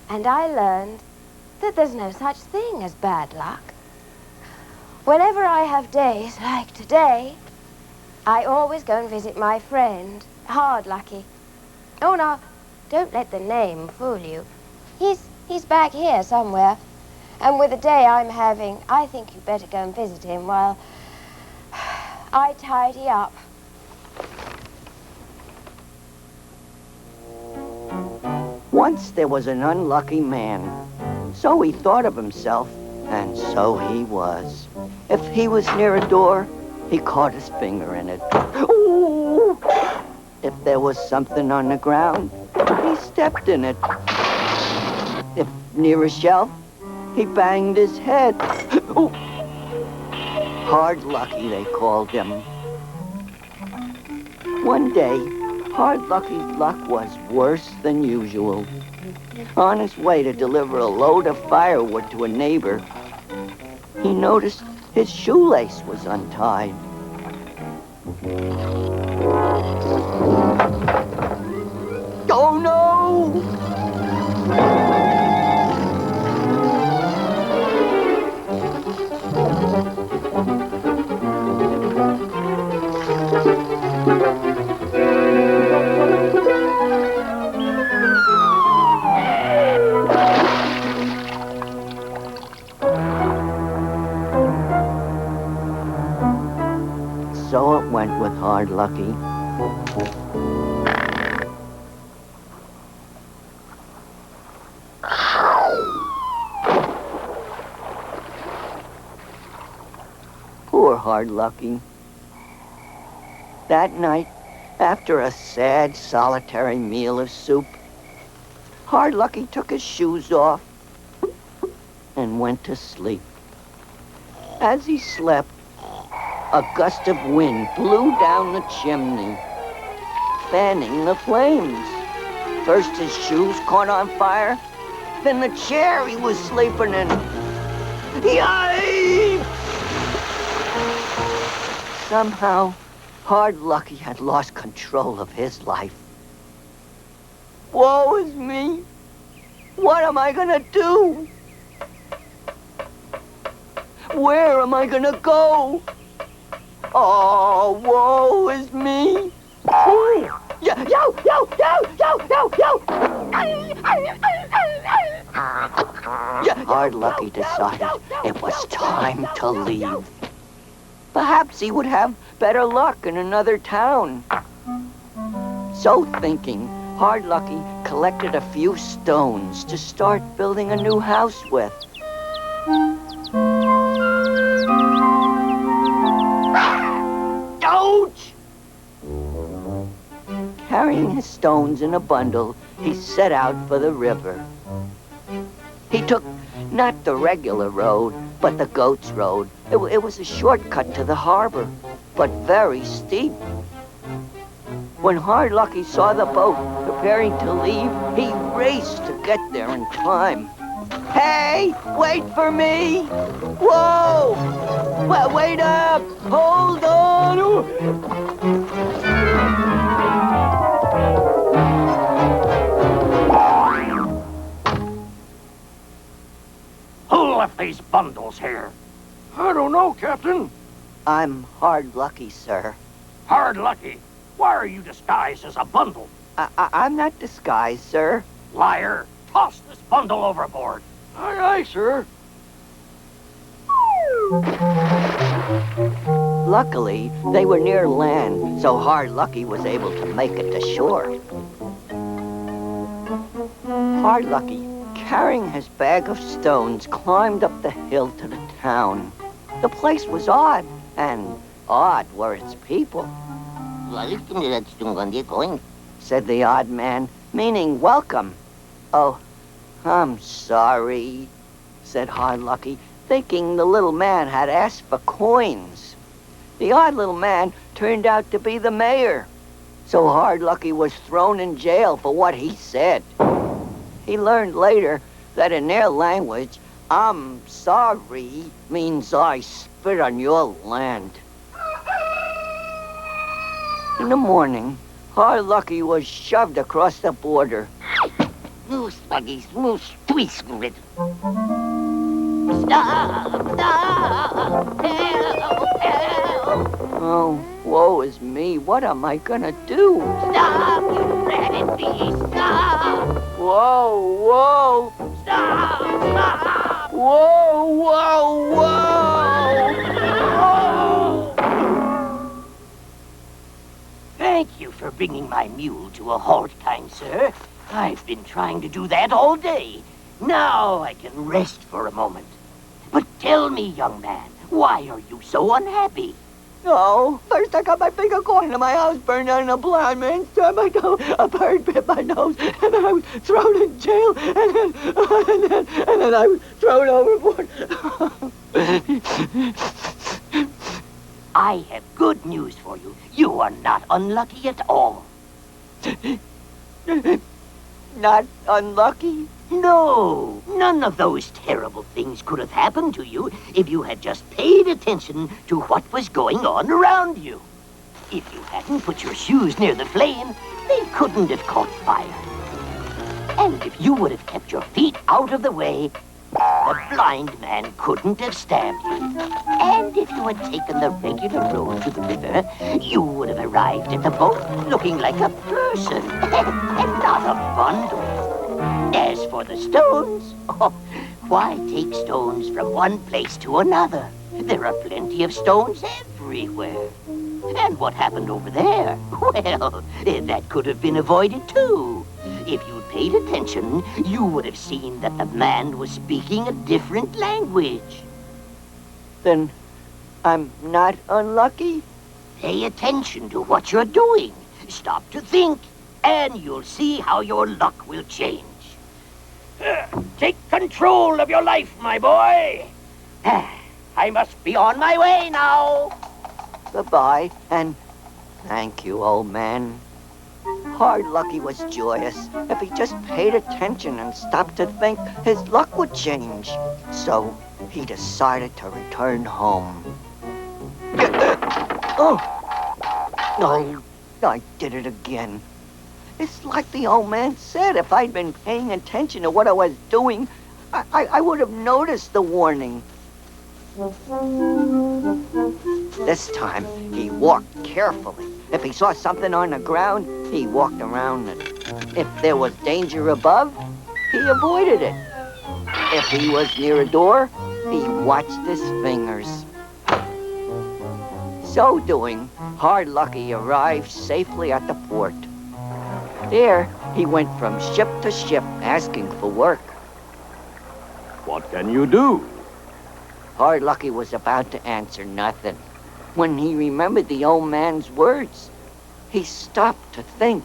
And I learned that there's no such thing as bad luck. Whenever I have days like today, I always go and visit my friend, Hard Lucky. Oh, now, don't let the name fool you. He's back here somewhere. And with the day I'm having, I think you'd better go and visit him while I tidy up. Once there was an unlucky man. So he thought of himself, and so he was. If he was near a door, he caught his finger in it. Ooh! If there was something on the ground, he stepped in it. If near a shelf, he banged his head. Ooh. Hard Lucky, they called him. One day, Hard Lucky's luck was worse than usual. On his way to deliver a load of firewood to a neighbor, he noticed his shoelace was untied. Oh, no! So it went with Hard Lucky. Poor Hard Lucky. That night, after a sad, solitary meal of soup, Hard Lucky took his shoes off and went to sleep. As he slept, a gust of wind blew down the chimney, fanning the flames. First his shoes caught on fire, then the chair he was sleeping in. Yikes! Somehow, Hard Lucky had lost control of his life. Woe is me! What am I gonna do? Where am I gonna go? Oh, woe is me! Yo, yo, yo, yo, yo, yo, yo! Hard Lucky decided it was time to leave. Perhaps he would have better luck in another town. So thinking, Hard Lucky collected a few stones to start building a new house with. Ouch! Carrying his stones in a bundle, he set out for the river. He took not the regular road, but the Goat's Road. It was a shortcut to the harbor, but very steep. When Hard Lucky saw the boat preparing to leave, he raced to get there in time. Hey, wait for me! Whoa! Wait up! Hold on! Who left these bundles here? I don't know, Captain. I'm Hard Lucky, sir. Hard Lucky. Why are you disguised as a bundle? I'm not disguised, sir. Liar! Toss this bundle overboard. Aye, aye, sir. Luckily, they were near land, so Hard Lucky was able to make it to shore. Hard Lucky, carrying his bag of stones, climbed up the hill to the town. The place was odd, and odd were its people. Said the odd man, meaning welcome. Oh, I'm sorry, said Hard Lucky, thinking the little man had asked for coins. The odd little man turned out to be the mayor, so Hard Lucky was thrown in jail for what he said. He learned later that in their language, I'm sorry means I spit on your land. In the morning, Hard Lucky was shoved across the border. Moose, buggies, moose, twist, grit. Stop! Stop! Help! Help! Oh, woe is me. What am I gonna do? Stop, you ratted beast! Stop! Whoa, whoa! Stop! Stop! Whoa, whoa, whoa! Oh! Thank you for bringing my mule to a halt, kind sir. I've been trying to do that all day. Now I can rest for a moment. But tell me, young man, why are you so unhappy? Oh, first I got my finger caught into my house, burned down in a blind man's stomach. A bird bit my nose, and then I was thrown in jail, and then I was thrown overboard. I have good news for you. You are not unlucky at all. Not unlucky? No, none of those terrible things could have happened to you if you had just paid attention to what was going on around you. If you hadn't put your shoes near the flame, they couldn't have caught fire. And if you would have kept your feet out of the way, the blind man couldn't have stabbed you. And if you had taken the regular road to the river, you would have arrived at the boat looking like a person and not a bundle. As for the stones, oh, why take stones from one place to another? There are plenty of stones everywhere. And what happened over there? Well, that could have been avoided too. If you'd paid attention, you would have seen that the man was speaking a different language. Then I'm not unlucky? Pay attention to what you're doing. Stop to think, and you'll see how your luck will change. Take control of your life, my boy. I must be on my way now. Goodbye, and thank you, old man. Hard Lucky was joyous. If he just paid attention and stopped to think, his luck would change. So he decided to return home. Oh, I did it again. It's like the old man said. If I'd been paying attention to what I was doing, I would have noticed the warning. This time, he walked carefully. If he saw something on the ground, he walked around it. If there was danger above, he avoided it. If he was near a door, he watched his fingers. So doing, Hard Lucky arrived safely at the port. There, he went from ship to ship asking for work. What can you do? Hard Lucky was about to answer nothing when he remembered the old man's words. He stopped to think.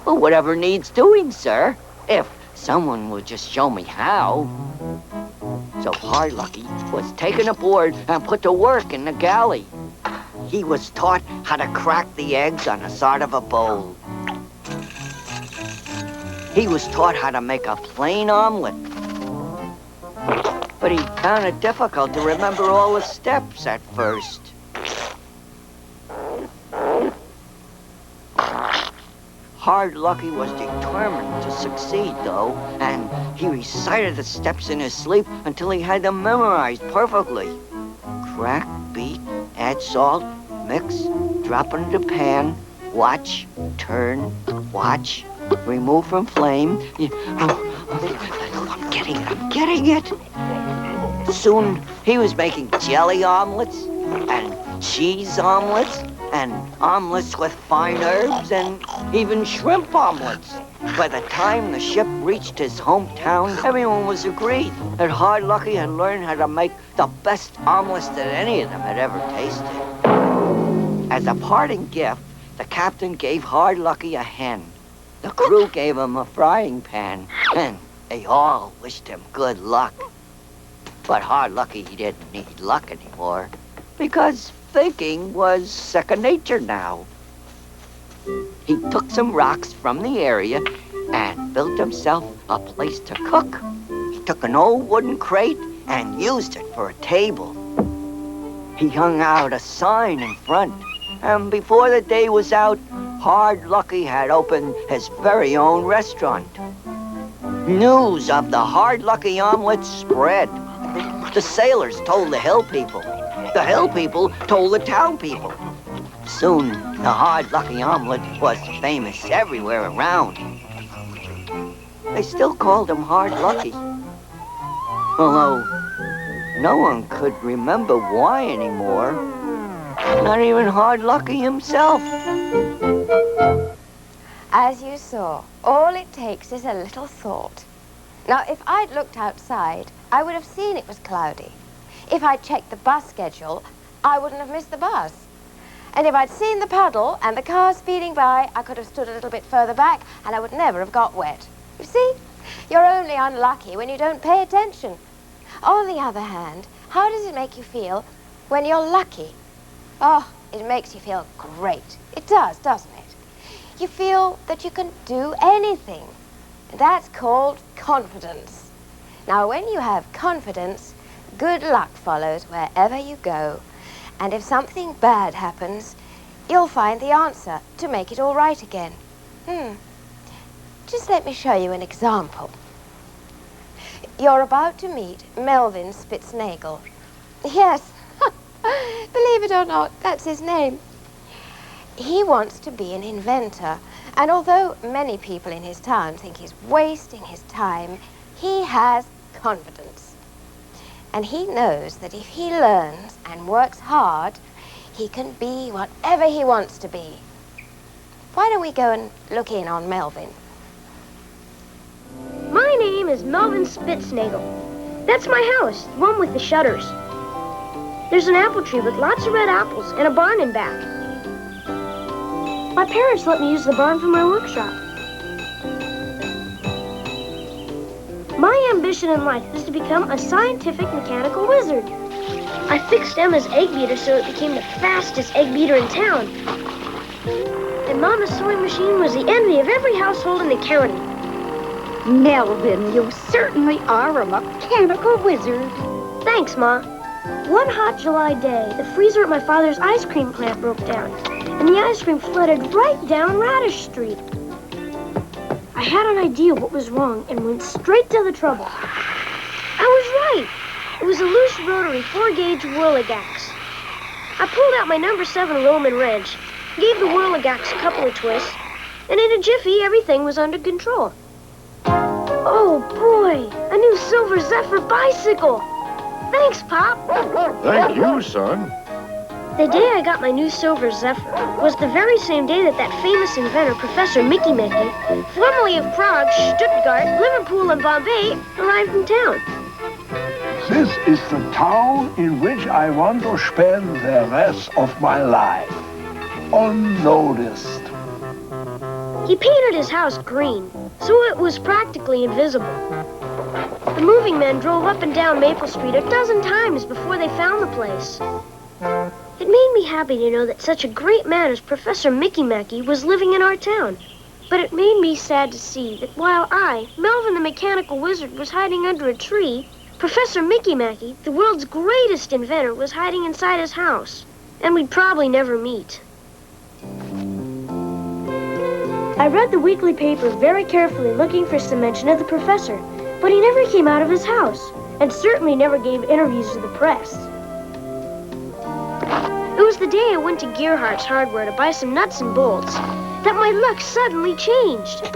Well, whatever needs doing, sir, if someone will just show me how. So Hard Lucky was taken aboard and put to work in the galley. He was taught how to crack the eggs on the side of a bowl. He was taught how to make a plain omelet. But he found it difficult to remember all the steps at first. Hard Lucky was determined to succeed, though, and he recited the steps in his sleep until he had them memorized perfectly. Crack, beat, add salt, mix, drop into the pan, watch, turn, watch, remove from flame. I'm getting it. Soon he was making jelly omelets and cheese omelets and omelets with fine herbs and even shrimp omelets. By the time the ship reached his hometown, everyone was agreed that Hard Lucky had learned how to make the best omelets that any of them had ever tasted. As a parting gift, the captain gave Hard Lucky a hen. The crew gave him a frying pan, and they all wished him good luck. But Hard Lucky didn't need luck anymore, because thinking was second nature now. He took some rocks from the area and built himself a place to cook. He took an old wooden crate and used it for a table. He hung out a sign in front, and before the day was out, Hard Lucky had opened his very own restaurant. News of the Hard Lucky omelet spread. The sailors told the hill people. The hill people told the town people. Soon, the Hard Lucky omelet was famous everywhere around. They still called him Hard Lucky. Although, no one could remember why anymore. Not even Hard Lucky himself. As you saw, all it takes is a little thought. Now, if I'd looked outside, I would have seen it was cloudy. If I'd checked the bus schedule, I wouldn't have missed the bus. And if I'd seen the puddle and the cars speeding by, I could have stood a little bit further back and I would never have got wet. You see, you're only unlucky when you don't pay attention. On the other hand, how does it make you feel when you're lucky? Oh, it makes you feel great. It does, doesn't it? You feel that you can do anything. That's called confidence. Now, when you have confidence, good luck follows wherever you go. And if something bad happens, you'll find the answer to make it all right again. Just let me show you an example. You're about to meet Melvin Spitznagel. Yes, believe it or not, that's his name. He wants to be an inventor, and although many people in his town think he's wasting his time, he has confidence. And he knows that if he learns and works hard, he can be whatever he wants to be. Why don't we go and look in on Melvin? My name is Melvin Spitznagel. That's my house, the one with the shutters. There's an apple tree with lots of red apples and a barn in back. My parents let me use the barn for my workshop. My ambition in life is to become a scientific mechanical wizard. I fixed Emma's egg beater so it became the fastest egg beater in town. And Mama's sewing machine was the envy of every household in the county. Melvin, you certainly are a mechanical wizard. Thanks, Ma. One hot July day, the freezer at my father's ice cream plant broke down, and the ice cream flooded right down Radish Street. I had an idea what was wrong and went straight to the trouble. I was right. It was a loose rotary 4-gauge whirligax. I pulled out my number 7 Roman wrench, gave the whirligax a couple of twists, and in a jiffy, everything was under control. Oh, boy, a new Silver Zephyr bicycle. Thanks, Pop. Thank you, son. The day I got my new Silver Zephyr was the very same day that famous inventor, Professor Mickey Mickey, formerly of Prague, Stuttgart, Liverpool, and Bombay, arrived in town. This is the town in which I want to spend the rest of my life. Unnoticed. He painted his house green, so it was practically invisible. The moving men drove up and down Maple Street a dozen times before they found the place. It made me happy to know that such a great man as Professor Mickey Mackey was living in our town. But it made me sad to see that while I, Melvin the Mechanical Wizard, was hiding under a tree, Professor Mickey Mackey, the world's greatest inventor, was hiding inside his house. And we'd probably never meet. I read the weekly paper very carefully, looking for some mention of the professor, but he never came out of his house, and certainly never gave interviews to the press. It was the day I went to Gearhart's Hardware to buy some nuts and bolts that my luck suddenly changed.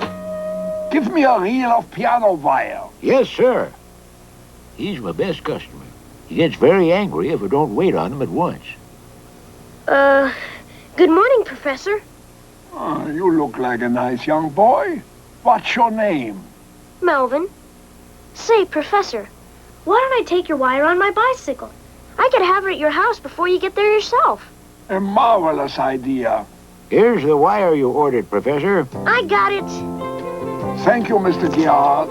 Give me a reel of piano wire. Yes, sir. He's my best customer. He gets very angry if I don't wait on him at once. Good morning, Professor. Oh, you look like a nice young boy. What's your name? Melvin. Say, Professor, why don't I take your wire on my bicycle? I could have it at your house before you get there yourself. A marvelous idea. Here's the wire you ordered, Professor. I got it. Thank you, Mr. Gerhardt.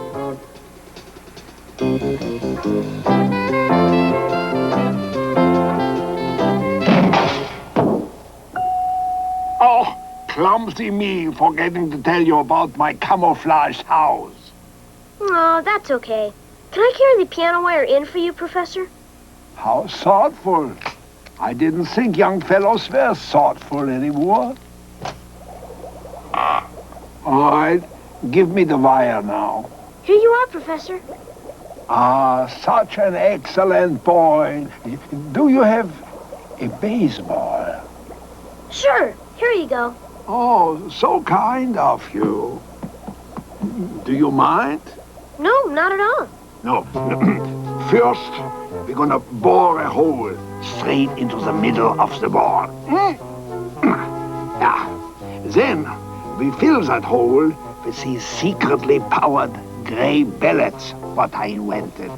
Oh, clumsy me forgetting to tell you about my camouflaged house. Oh, that's okay. Can I carry the piano wire in for you, Professor? How thoughtful. I didn't think young fellows were thoughtful anymore. All right, give me the wire now. Here you are, Professor. Ah, such an excellent boy. Do you have a baseball? Sure, here you go. Oh, so kind of you. Do you mind? No, not at all. No. First, we're gonna bore a hole straight into the middle of the ball. Yeah. Then we fill that hole with these secretly powered gray pellets what I invented.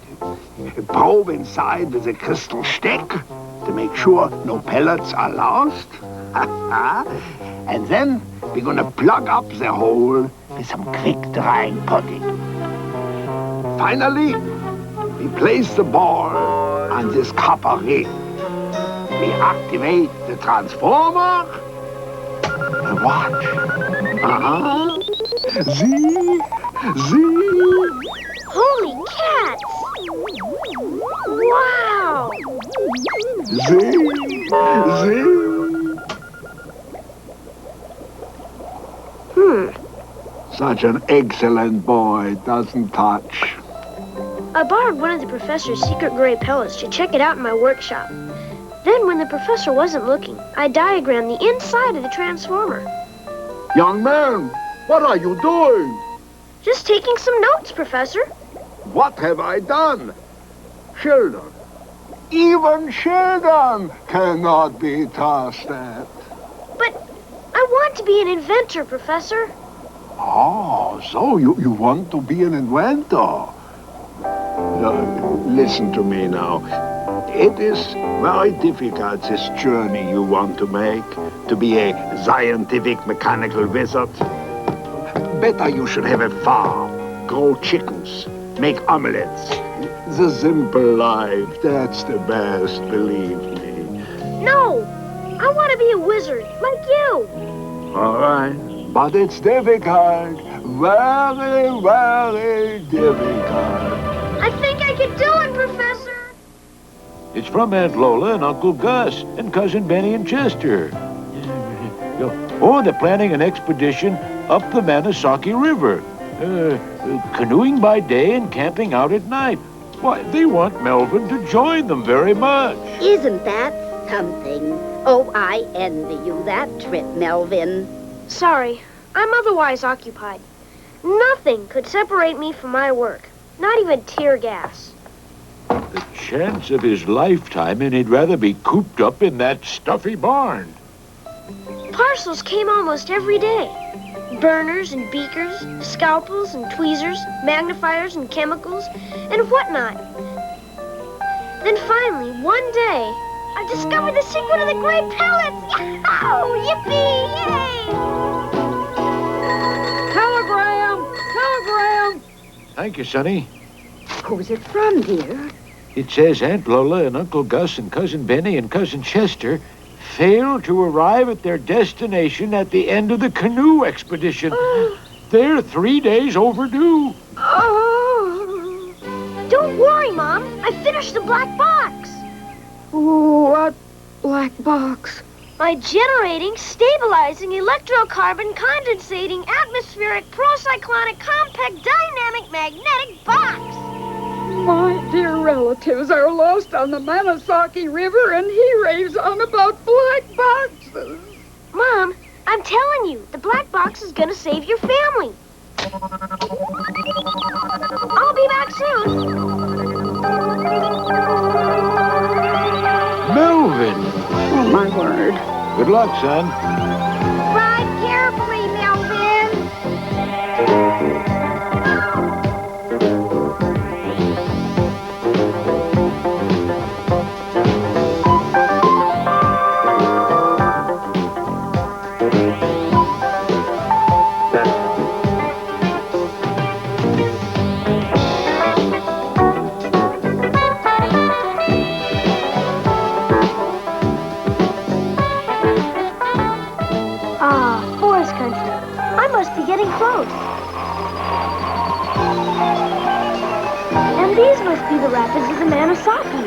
Probe inside with a crystal stick to make sure no pellets are lost. And then we're gonna plug up the hole with some quick-drying pudding. Finally, we place the ball on this copper ring. We activate the transformer and watch. See? Holy cats! Wow! See? Such an excellent boy, doesn't touch. I borrowed one of the professor's secret gray pellets to check it out in my workshop. Then, when the professor wasn't looking, I diagrammed the inside of the transformer. Young man, what are you doing? Just taking some notes, Professor. What have I done? Children, even children cannot be trusted. But I want to be an inventor, Professor. Oh, so you want to be an inventor? Listen to me now. It is very difficult, this journey you want to make, to be a scientific mechanical wizard. Better you should have a farm, grow chickens, make omelets. The simple life, that's the best, believe me. No, I want to be a wizard, like you. All right, but it's difficult, very, very difficult. I think I can do it, Professor. It's from Aunt Lola and Uncle Gus and Cousin Benny and Chester. Oh, they're planning an expedition up the Manasaki River. Canoeing by day and camping out at night. Why, they want Melvin to join them very much. Isn't that something? Oh, I envy you that trip, Melvin. Sorry, I'm otherwise occupied. Nothing could separate me from my work. Not even tear gas. The chance of his lifetime, and he'd rather be cooped up in that stuffy barn. Parcels came almost every day. Burners and beakers, scalpels and tweezers, magnifiers and chemicals, and whatnot. Then finally, one day, I discovered the secret of the gray pellets! Yahoo! Yippee! Yay! Telegram! Thank you, Sonny. Who's it from, dear? It says Aunt Lola and Uncle Gus and Cousin Benny and Cousin Chester failed to arrive at their destination at the end of the canoe expedition. They're 3 days overdue. Don't worry, Mom. I finished the black box. What black box? My generating, stabilizing, electrocarbon condensating, atmospheric, procyclonic, compact, dynamic, magnetic box. My dear relatives are lost on the Manasaki River, and he raves on about black boxes. Mom, I'm telling you, the black box is gonna save your family. I'll be back soon. Melvin! Oh, my word. Good luck, son. Ride carefully, Melvin. Forest country. I must be getting close. And these must be the rapids of the Manasaki.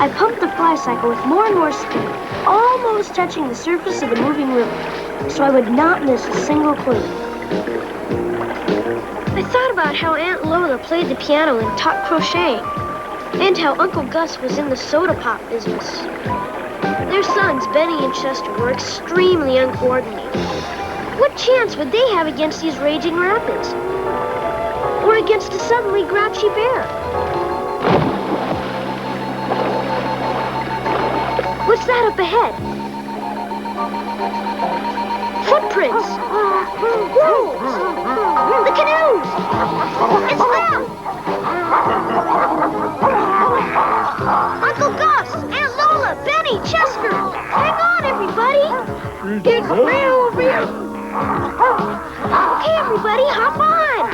I pumped the fly cycle with more and more speed, almost touching the surface of the moving river. so I would not miss a single clue. I thought about how Aunt Lola played the piano and taught crocheting, and how Uncle Gus was in the soda pop business. Their sons, Benny and Chester, were extremely uncoordinated. What chance would they have against these raging rapids? Or against a suddenly grouchy bear? What's that up ahead? Footprints! Wolves! The canoes! It's them! Uncle Gus! Aunt Lola! Benny! Chester! Hang on, everybody! It's Melvin! Okay, everybody, hop on!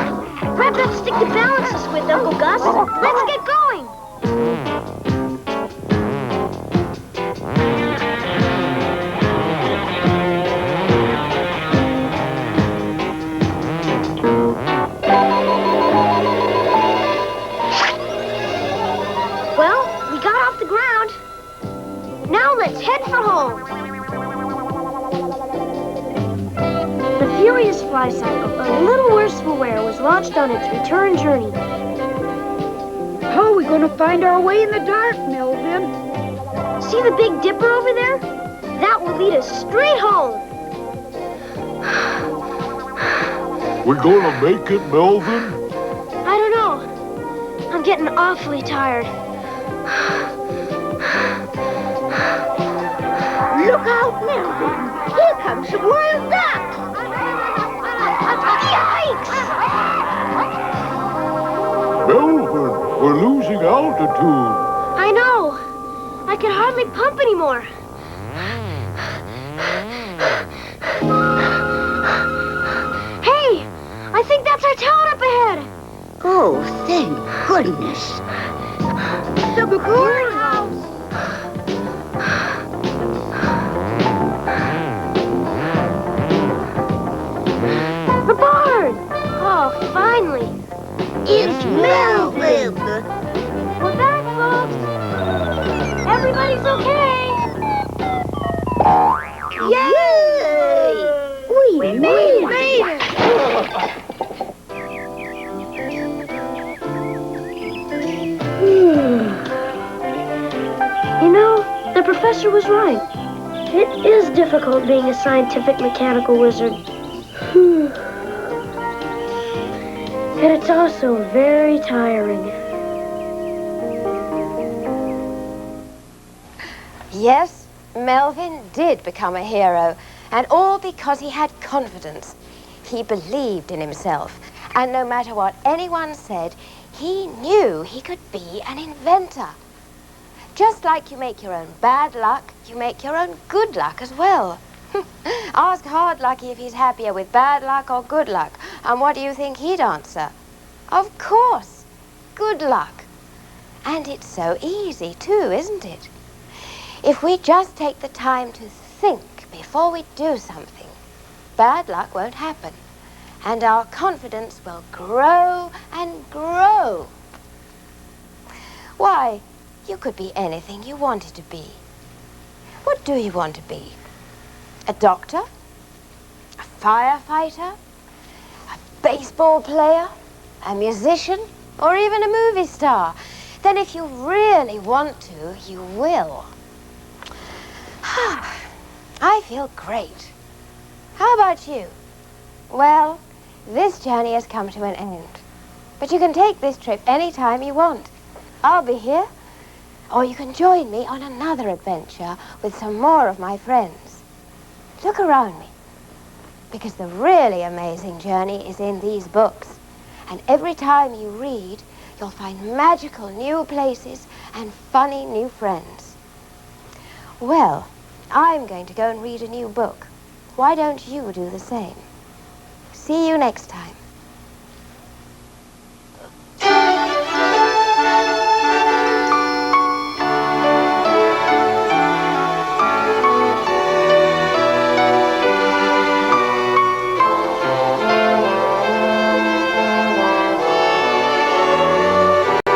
Grab that stick to balance us with, Uncle Gus. Let's get going! Well, we got off the ground. Now let's head for home. The Furious Fly Cycle, a little worse for wear, was launched on its return journey. How are we going to find our way in the dark, Melvin? See the Big Dipper over there? That will lead us straight home. We gonna make it, Melvin? I don't know. I'm getting awfully tired. Look out, Melvin! Here comes some wild ducks! Yikes! Melvin, we're losing altitude. I know. I can hardly pump anymore. Hey, I think that's our town up ahead. Oh, thank goodness. The courthouse! The barn! Oh, finally. It's Melvin! We're back, folks. Everybody's okay. Yay! We made it! You know, the professor was right. It is difficult being a scientific mechanical wizard. And it's also very tiring. Yes, Melvin did become a hero, and all because he had confidence. He believed in himself, and no matter what anyone said, he knew he could be an inventor. Just like you make your own bad luck, you make your own good luck as well. Ask Hard Lucky if he's happier with bad luck or good luck, and what do you think he'd answer? Of course, good luck. And it's so easy too, isn't it? If we just take the time to think before we do something, bad luck won't happen, and our confidence will grow and grow. Why, you could be anything you wanted to be. What do you want to be? A doctor? A firefighter? A baseball player? A musician? Or even a movie star? Then if you really want to, you will. I feel great. How about you? Well, this journey has come to an end. But you can take this trip anytime you want. I'll be here. Or you can join me on another adventure with some more of my friends. Look around me. Because the really amazing journey is in these books. And every time you read, you'll find magical new places and funny new friends. Well, I'm going to go and read a new book. Why don't you do the same? See you next time.